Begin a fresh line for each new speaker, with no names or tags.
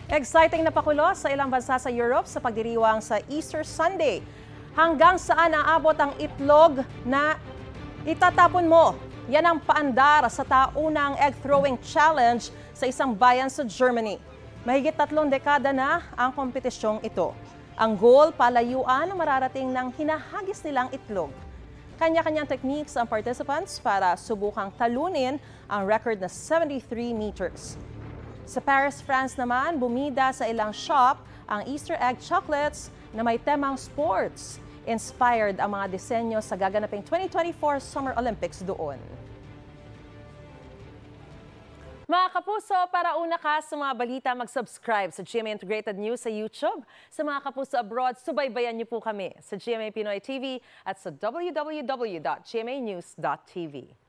Exciting na pakulo sa ilang bansa sa Europe sa pagdiriwang sa Easter Sunday. Hanggang saan aabot ang itlog na itatapon mo? Yan ang paandar sa taunang egg throwing challenge sa isang bayan sa Germany. Mahigit 3 dekada na ang kompetisyong ito. Ang goal, palayuan ang mararating ng hinahagis nilang itlog. Kanya-kanyang techniques ang participants para subukang talunin ang record na 73 meters. Sa Paris, France naman, bumida sa ilang shop ang Easter egg chocolates na may temang sports. Inspired ang mga disenyo sa gaganaping 2024 Summer Olympics doon. Mga kapuso, para una ka sa mga balita, mag-subscribe sa GMA Integrated News sa YouTube. Sa mga kapuso abroad, subaybayan niyo po kami sa GMA Pinoy TV at sa www.gmanews.tv.